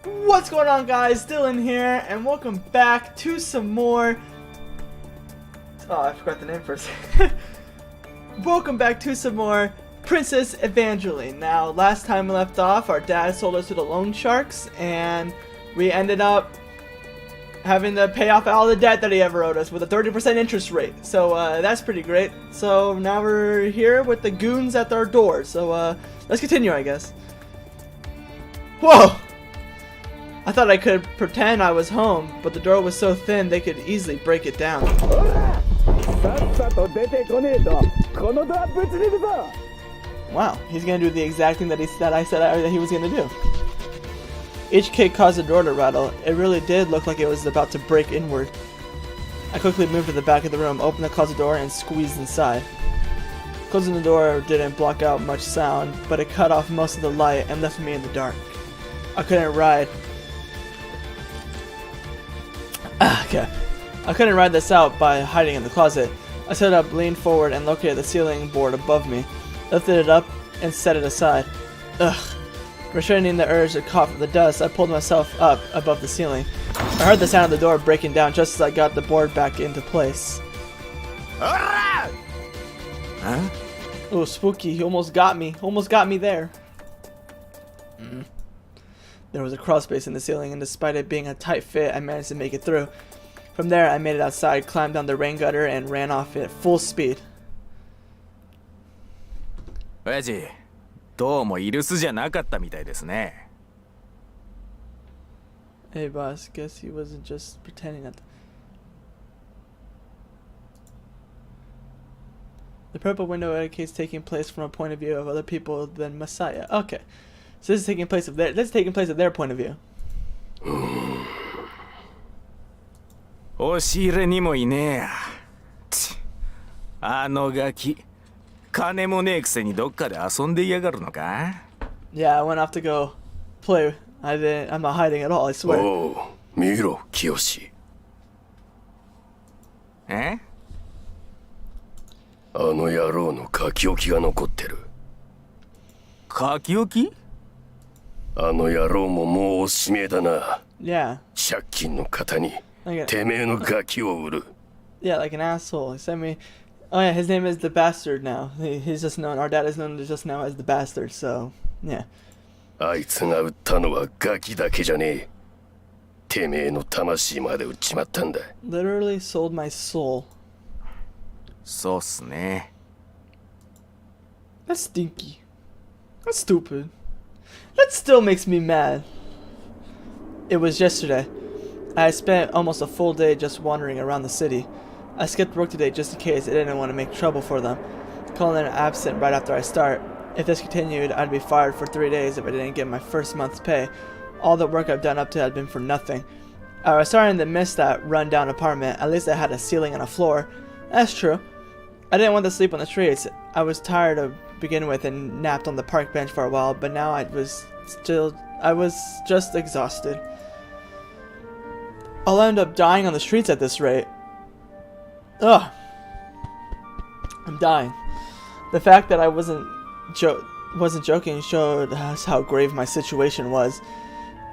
What's going on, guys? Dylan here, and welcome back to some more... Oh, I forgot the name for a second. Welcome back to some more Princess Evangile. Now, last time we left off, our dad sold us to the loan sharks, and we ended up having to pay off all the debt that he ever owed us with a 30% interest rate. So, that's pretty great. So, now we're here with the goons at our door. So, let's continue, I guess. Whoa! I thought I could pretend I was home, but the door was so thin they could easily break it down. Wow, he's gonna do the exact thing that I said that he was gonna do. Each kick caused the door to rattle. It really did look like it was about to break inward. I quickly moved to the back of the room, opened the closet door, and squeezed inside. Closing the door didn't block out much sound, but it cut off most of the light and left me in the dark. I couldn't ride this out by hiding in the closet. I stood up, leaned forward, and located the ceiling board above me. Lifted it up and set it aside. Ugh. Restraining the urge to cough at the dust, I pulled myself up above the ceiling. I heard the sound of the door breaking down just as I got the board back into place. Huh? Oh, spooky. He almost got me. Almost got me there. There was a crawl space in the ceiling, and despite it being a tight fit, I managed to make it through. From there, I made it outside, climbed down the rain gutter, and ran off at full speed. Oyaji, どうもイルスじゃなかったみたいですね。 Hey boss, guess he wasn't just pretending that. The purple window indicates taking place from a point of view of other people than Messiah. Okay. So this is taking place of their point of view. 押し入れにもいねえや。あのガキ、金もねえくせにどっかで遊んでいやがるのか? Yeah, I went off to go play. I'm not hiding at all, I swear. おう、見ろ、清。え？あの野郎の書き置きが残ってる。書き置き？あの野郎ももうおしめえだな。Yeah. 借金の方に Okay. てめえのガキを売る。Yeah, like an asshole. He sent me. Oh yeah, his name is the Bastard now. He's just known. Our dad is known just now as the Bastard. So yeah. あいつが売ったのはガキだけじゃねえ。てめえの魂まで売っちまったんだ。Literally sold my soul. そうっすね。 That's stinky. That's stupid. That still makes me mad. It was yesterday. I spent almost a full day just wandering around the city. I skipped work today just in case I didn't want to make trouble for them. Calling in absent right after I start. If this continued, I'd be fired for 3 days if I didn't get my first month's pay. All the work I've done up to had been for nothing. I was starting to miss that run-down apartment. At least I had a ceiling and a floor. That's true. I didn't want to sleep on the streets. I was tired to begin with and napped on the park bench for a while, but now I was just exhausted. I'll end up dying on the streets at this rate. Ugh. I'm dying. The fact that I wasn't joking showed us how grave my situation was.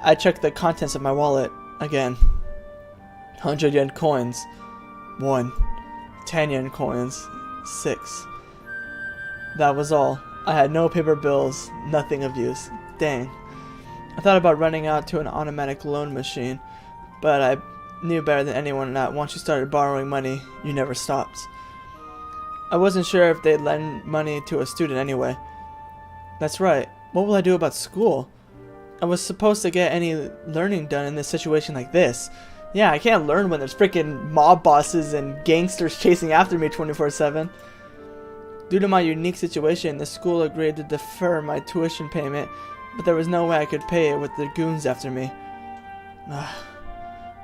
I checked the contents of my wallet again. 100 yen coins. 1. 10 yen coins. 6. That was all. I had no paper bills, nothing of use. Dang. I thought about running out to an automatic loan machine, but I knew better than anyone that once you started borrowing money, you never stopped. I wasn't sure if they'd lend money to a student anyway. That's right. What will I do about school? I was supposed to get any learning done in this situation like this. Yeah, I can't learn when there's freaking mob bosses and gangsters chasing after me 24/7. Due to my unique situation, the school agreed to defer my tuition payment, but there was no way I could pay it with the goons after me.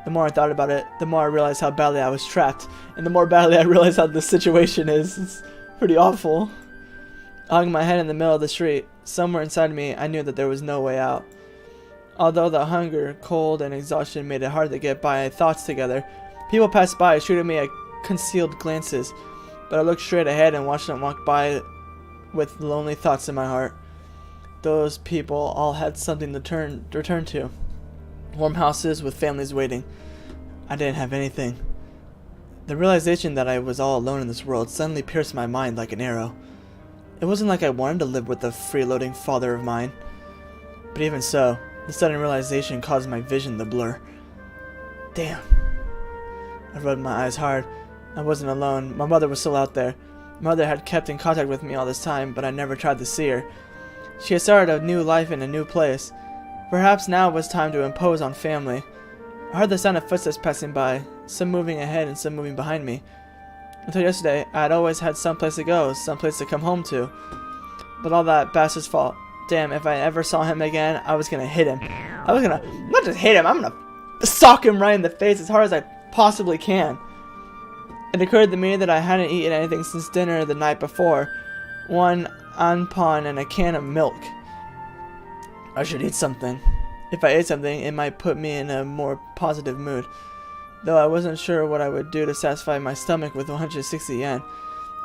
The more I thought about it, the more I realized how badly I was trapped, and the more badly I realized how this situation is. It's pretty awful. I hung my head in the middle of the street. Somewhere inside me, I knew that there was no way out. Although the hunger, cold, and exhaustion made it hard to get my thoughts together, people passed by, shooting me concealed glances, but I looked straight ahead and watched them walk by with lonely thoughts in my heart. Those people all had something to return to. Warm houses with families waiting. I didn't have anything. The realization that I was all alone in this world suddenly pierced my mind like an arrow. It wasn't like I wanted to live with the freeloading father of mine. But even so, the sudden realization caused my vision to blur. Damn. I rubbed my eyes hard. I wasn't alone. My mother was still out there. My mother had kept in contact with me all this time, but I never tried to see her. She had started a new life in a new place. Perhaps now was time to impose on family. I heard the sound of footsteps passing by, some moving ahead and some moving behind me. Until yesterday, I had always had some place to go, some place to come home to. But all that bastard's fault. Damn, if I ever saw him again, I was gonna hit him. I was gonna, not just hit him, I'm gonna sock him right in the face as hard as I possibly can. It occurred to me that I hadn't eaten anything since dinner the night before. One anpan and a can of milk. I should eat something. If I ate something, it might put me in a more positive mood. Though I wasn't sure what I would do to satisfy my stomach with 160 yen.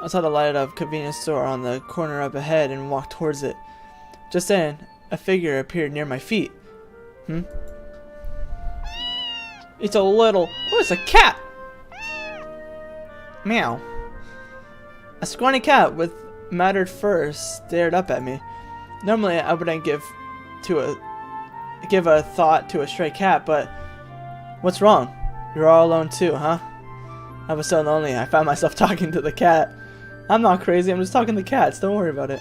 I saw the light of a convenience store on the corner up ahead and walked towards it. Just then, a figure appeared near my feet. It's a little... Oh, it's a cat! Meow. A scrawny cat with matted fur stared up at me. Normally, I wouldn't give a thought to a stray cat, but... What's wrong? You're all alone too, huh? I was so lonely, I found myself talking to the cat. I'm not crazy, I'm just talking to cats, don't worry about it.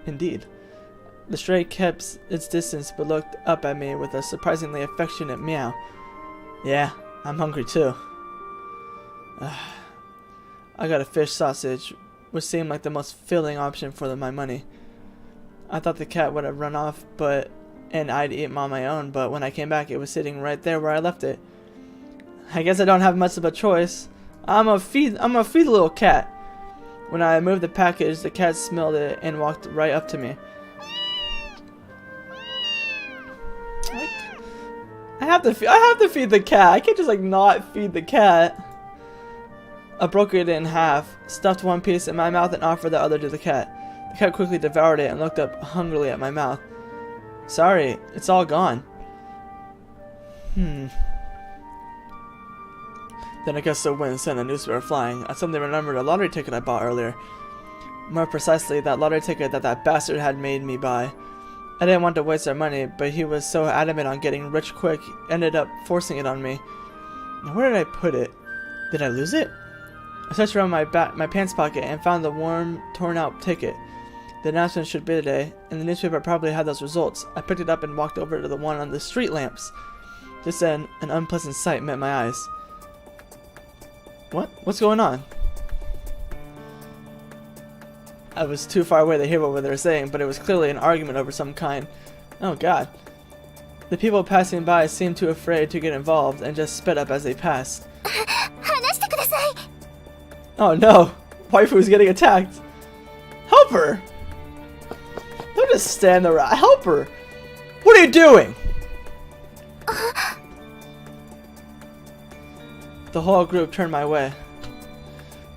Indeed. The stray kept its distance but looked up at me with a surprisingly affectionate meow. Yeah, I'm hungry too. I got a fish sausage, which seemed like the most filling option for my money. I thought the cat would have run off, and I'd eat on my own, but when I came back, it was sitting right there where I left it. I guess I don't have much of a choice. I'm gonna feed the little cat. When I moved the package, the cat smelled it and walked right up to me. I have to feed the cat. I can't just like not feed the cat. I broke it in half, stuffed one piece in my mouth and offered the other to the cat. The cat quickly devoured it and looked up hungrily at my mouth. Sorry, it's all gone. Then I guess the wind sent a newspaper flying. I suddenly remembered a lottery ticket I bought earlier. More precisely, that lottery ticket that bastard had made me buy. I didn't want to waste our money, but he was so adamant on getting rich quick, ended up forcing it on me. Now where did I put it? Did I lose it? I searched around my pants pocket and found the worn, torn out ticket. The announcement should be today, and the newspaper probably had those results. I picked it up and walked over to the one on the street lamps. Just then, an unpleasant sight met my eyes. What? What's going on? I was too far away to hear what they were saying, but it was clearly an argument over some kind. Oh god. The people passing by seemed too afraid to get involved and just sped up as they passed. Oh no! Waifu's getting attacked! Help her! Don't just stand there. Help her! What are you doing? The whole group turned my way.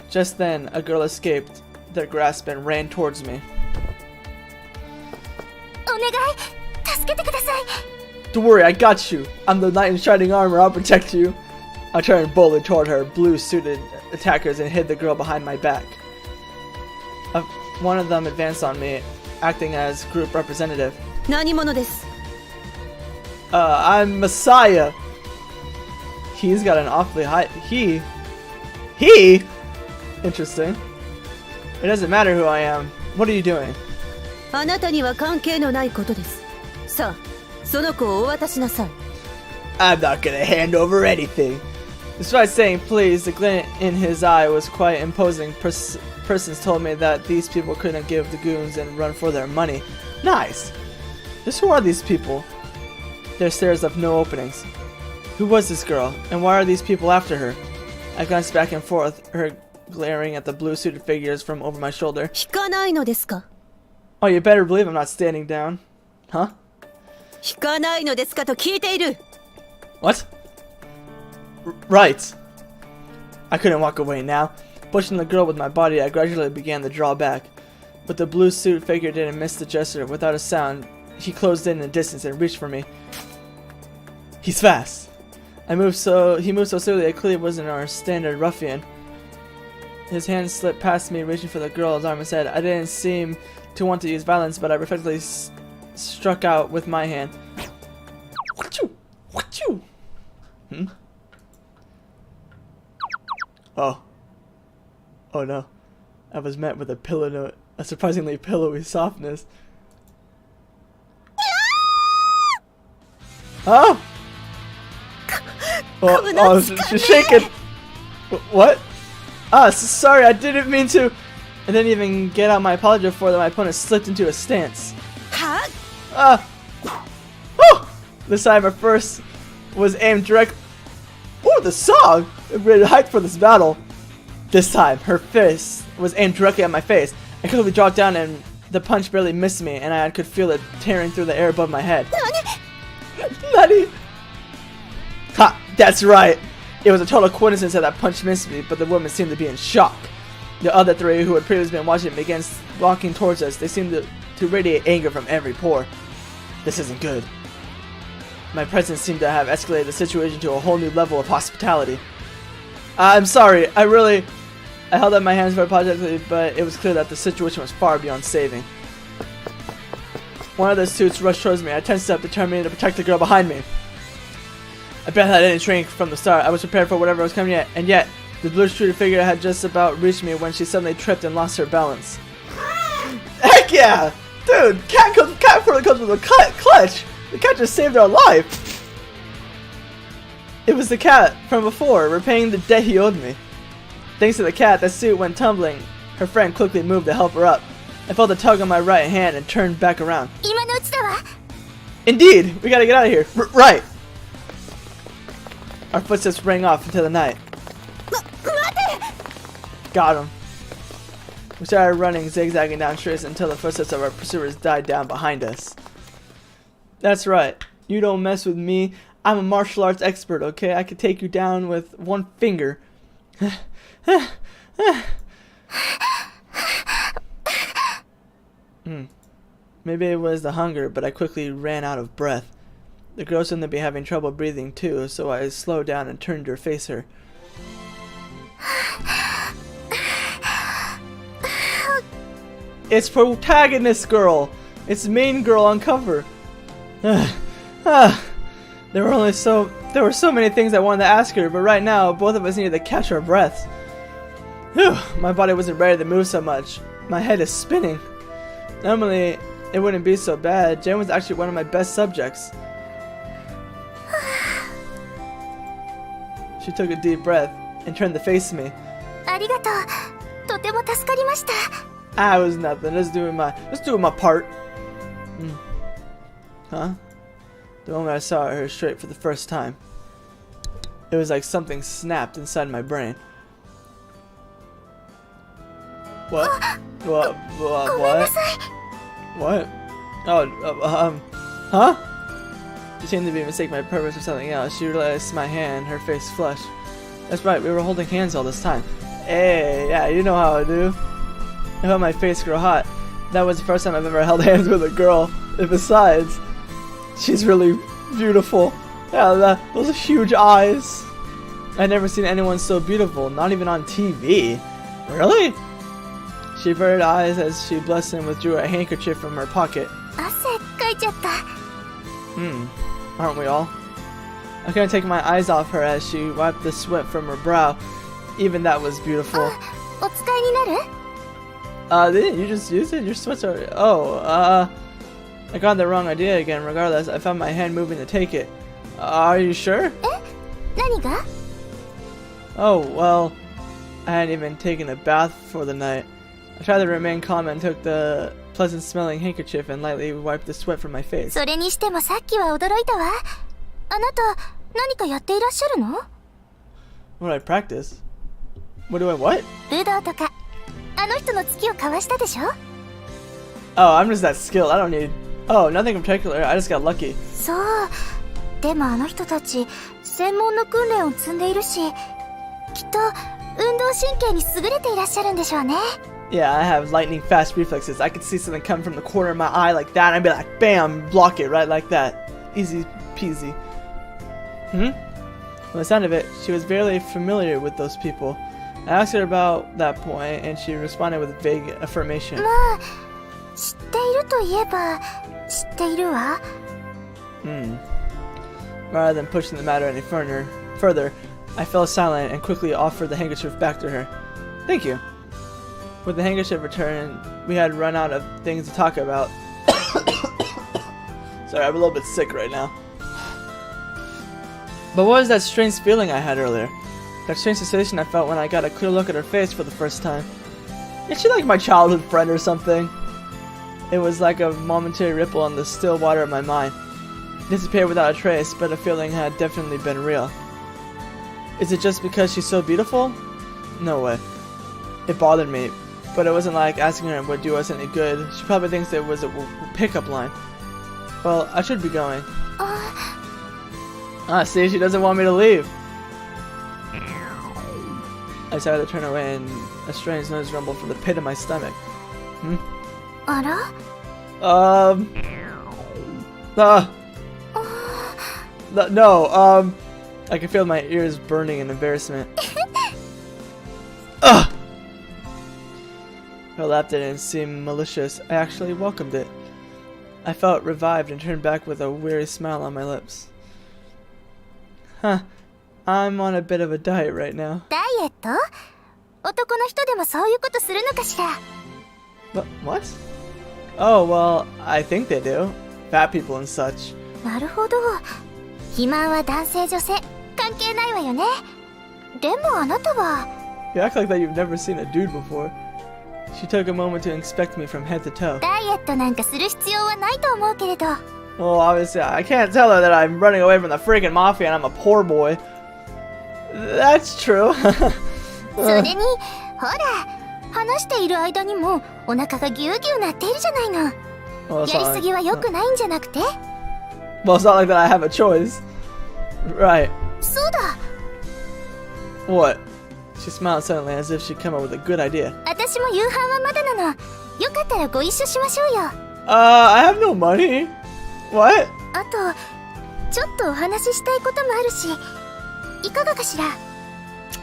Just then, a girl escaped their grasp and ran towards me. Don't worry, I got you. I'm the knight in shining armor. I'll protect you. I turned boldly toward her blue-suited attackers and hid the girl behind my back. One of them advanced on me, acting as group representative. I'm Messiah. He's got an awfully high... He? Interesting. It doesn't matter who I am. What are you doing? I'm not gonna hand over anything. Despite saying please, the glint in his eye was quite imposing. Persons told me that these people couldn't give the goons and run for their money. Nice. Just who are these people? Their stairs left no openings. Who was this girl, and why are these people after her? I glanced back and forth, her glaring at the blue-suited figures from over my shoulder. Oh, you better believe I'm not standing down. Huh? What? Right. I couldn't walk away now. Pushing the girl with my body, I gradually began to draw back. But the blue suit figure didn't miss the gesture. Without a sound, he closed in the distance and reached for me. He's fast. He moved so slowly I clearly wasn't our standard ruffian. His hand slipped past me, reaching for the girl's arm and said, I didn't seem to want to use violence, but I reflexively struck out with my hand. Wachoo! Hmm? Oh. Oh no. I was met with a surprisingly pillowy softness. Huh? Oh, she's shaking. What? Sorry, I didn't mean to. I didn't even get out my apology before that my opponent slipped into a stance. This time my first was aimed direct. Ooh, the song! I'm ready to hype for this battle. This time, her fist was aimed directly at my face. I quickly dropped down and the punch barely missed me, and I could feel it tearing through the air above my head. Nani? Ha! That's right! It was a total coincidence that that punch missed me, but the woman seemed to be in shock. The other three who had previously been watching began walking towards us. They seemed to radiate anger from every pore. This isn't good. My presence seemed to have escalated the situation to a whole new level of hospitality. I'm sorry, I held up my hands very apologetically, but it was clear that the situation was far beyond saving. One of the suits rushed towards me. I tensed up, determined to protect the girl behind me. I bet I didn't shrink from the start. I was prepared for whatever was coming yet, and yet, the blue-shooted figure had just about reached me when she suddenly tripped and lost her balance. Heck yeah! Dude, cat probably comes with a clutch! The cat just saved our life! It was the cat from before, repaying the debt he owed me. Thanks to the cat, the suit went tumbling. Her friend quickly moved to help her up. I felt a tug on my right hand and turned back around. Indeed! We gotta get out of here. Right! Our footsteps rang off into the night. Got him. We started running, zigzagging down streets until the footsteps of our pursuers died down behind us. That's right. You don't mess with me. I'm a martial arts expert, okay? I could take you down with one finger. Maybe it was the hunger, but I quickly ran out of breath. The girl seemed to be having trouble breathing too, so I slowed down and turned to face her. It's protagonist girl! It's main girl on cover! There were so many things I wanted to ask her, but right now, both of us needed to catch our breaths. Whew, my body wasn't ready to move so much. My head is spinning. Normally, it wouldn't be so bad. Jen was actually one of my best subjects. She took a deep breath and turned to face me. Ah, it was nothing. Just doing my part. Huh? The moment I saw her straight for the first time, it was like something snapped inside my brain. What? What? What? Oh, huh? She seemed to be mistaking my purpose for something else. She realized my hand, her face flushed. That's right, we were holding hands all this time. Hey, yeah, you know how I do. I felt my face grow hot. That was the first time I've ever held hands with a girl. And besides, she's really beautiful. Yeah, those huge eyes. I'd never seen anyone so beautiful, not even on TV. Really? She averted eyes as she blessed and withdrew a handkerchief from her pocket. Aren't we all? I couldn't take my eyes off her as she wiped the sweat from her brow. Even that was beautiful. Didn't you just use it? Your sweat's already... Oh, I got the wrong idea again. Regardless, I found my hand moving to take it. Are you sure? Oh, well, I hadn't even taken a bath for the night. I tried to remain calm and took the pleasant-smelling handkerchief and lightly wiped the sweat from my face. What I practice? What do I what? Oh, I'm just that skilled. I don't need... Oh, nothing in particular. I just got lucky. Yeah, I have lightning fast reflexes. I could see something come from the corner of my eye like that, and I'd be like, bam, block it right like that. Easy peasy. From the sound of it, she was barely familiar with those people. I asked her about that point, and she responded with vague affirmation. まあ、知っているといえば知っているわ。Rather than pushing the matter any further, I fell silent and quickly offered the handkerchief back to her. Thank you. With the handkerchief returned, we had run out of things to talk about. Sorry, I'm a little bit sick right now. But what was that strange feeling I had earlier? That strange sensation I felt when I got a clear look at her face for the first time. Is she like my childhood friend or something? It was like a momentary ripple on the still water of my mind. It disappeared without a trace, but the feeling had definitely been real. Is it just because she's so beautiful? No way. It bothered me, but it wasn't like asking her would do us any good. She probably thinks it was a pickup line. Well, I should be going. See, she doesn't want me to leave. I decided to turn away and a strange noise rumbled from the pit of my stomach. あら？ No, I can feel my ears burning in embarrassment. Ugh! Her laugh didn't seem malicious. I actually welcomed it. I felt revived and turned back with a weary smile on my lips. Huh. I'm on a bit of a diet right now. ダイエット？男の人でもそういうことするのかしら？ What? Oh, well, I think they do. Fat people and such. なるほど。肥満は男性女性関係ないわよね。でもあなたは。 You act like that you've never seen a dude before. She took a moment to inspect me from head to toe. ダイエットなんかする必要はないと思うけれど。 Well, obviously, I can't tell her that I'm running away from the freaking mafia and I'm a poor boy. That's true. それに、ほら、話している間にもお腹がギュウギュウなっているじゃないの。 Well, やりすぎは良くないんじゃなくて？ Well, it's not like that I have a choice. Right. そうだ。 What? She smiled suddenly as if she'd come up with a good idea. 私も夕飯はまだなの。よかったらご一緒しましょうよ。I have no money. What? あと、ちょっとお話ししたいこともあるし、いかがかしら？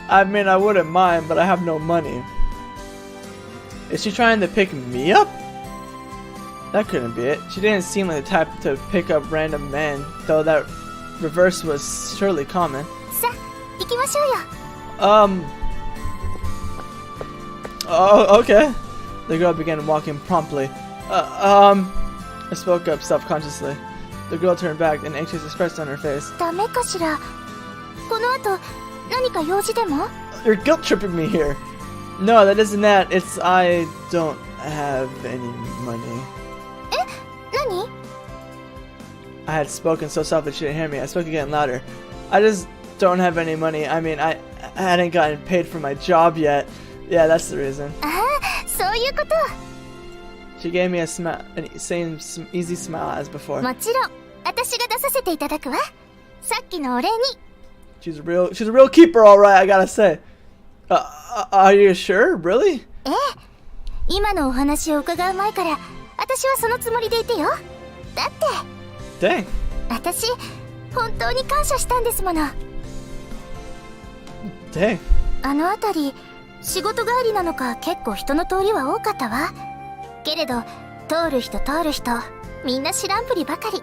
I mean, I wouldn't mind, but I have no money. Is she trying to pick me up? That couldn't be it. She didn't seem like the type to pick up random men, though that reverse was surely common. さあ、行きましょうよ。Oh, okay. The girl began walking promptly. I spoke up self-consciously. The girl turned back, an anxious expression on her face. ダメかしら？この後、何か用事でも？ You're guilt-tripping me here. No, that isn't that. It's I don't have any money. 何？ I had spoken so softly she didn't hear me. I spoke again louder. I just don't have any money. I mean, I hadn't gotten paid for my job yet. Yeah, that's the reason. ああ、そういうこと。 She gave me a smile, same easy smile as before. もちろん、私が出させていただくわ。さっきのお礼に。 She's a real keeper, all right. I gotta say. Are you sure? Really? ええ、今のお話を伺う前から、私はそのつもりでいてよ。だって。Dang. 私、本当に感謝したんですもの。Dang. あの辺り、仕事帰りなのか結構人の通りは多かったわ。けれど、通る人、みんな知らんぷりばかり。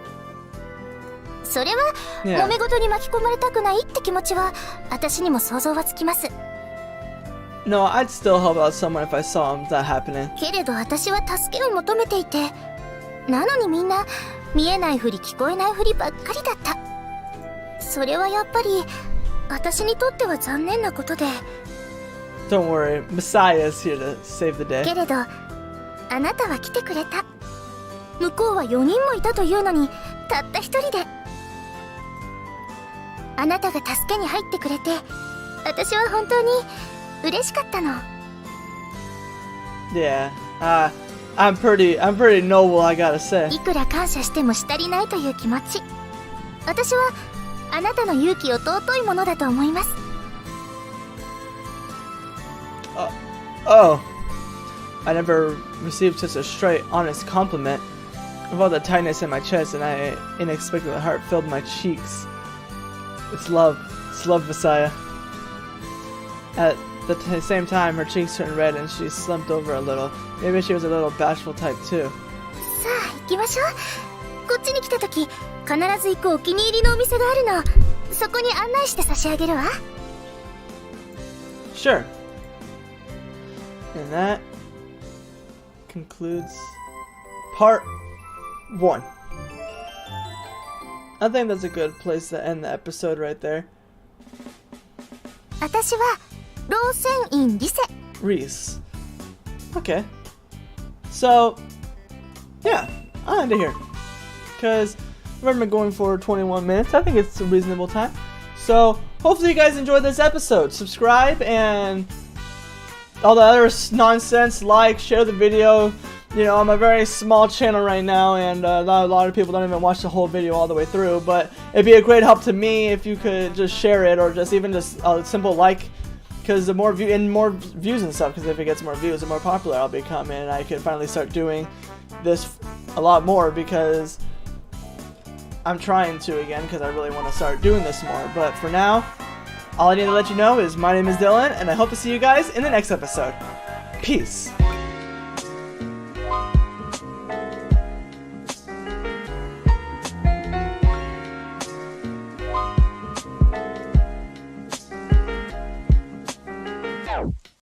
それは、揉め事に巻き込まれたくないって気持ちは、私にも想像はつきます。No, I'd still help out someone if I saw that happening. けれど私は助けを求めていて、なのにみんな見えないふり聞こえないふりばっかりだった。それはやっぱり私にとっては残念なことで。Don't worry, Messiah is here to save the day. けれどあなたは来てくれた。向こうは4人もいたというのにたった1人で。あなたが助けに入ってくれて、私は本当に嬉しかったの。 Yeah, I'm pretty noble, I gotta say. いくら感謝してもしたりないという気持ち。私はあなたの勇気を尊いものだと思います。Oh, I never received such a straight, honest compliment. With all the tightness in my chest and I inexplicably heart filled my cheeks. It's love, Messiah. At the same time, her cheeks turned red and she slumped over a little. Maybe she was a little bashful type too. さあ行きましょう。こっちに来た時必ず行くお気に入りのお店があるの。そこに案内して差し上げるわ。 Sure. And that concludes part 1. I think that's a good place to end the episode right there. 私はローセンインリセ。 Reese. Okay. So, yeah, I'll end it here. Because we've been going for 21 minutes. I think it's a reasonable time. So, hopefully you guys enjoyed this episode. Subscribe and all the other nonsense. Like, share the video. You know, I'm a very small channel right now, and a lot of people don't even watch the whole video all the way through. But it'd be a great help to me if you could just share it, or just even just a simple like. Because the more more views and stuff, because if it gets more views, the more popular I'll become, and I can finally start doing this a lot more, because I'm trying to again, because I really want to start doing this more. But for now, all I need to let you know is my name is Dylan, and I hope to see you guys in the next episode. Peace.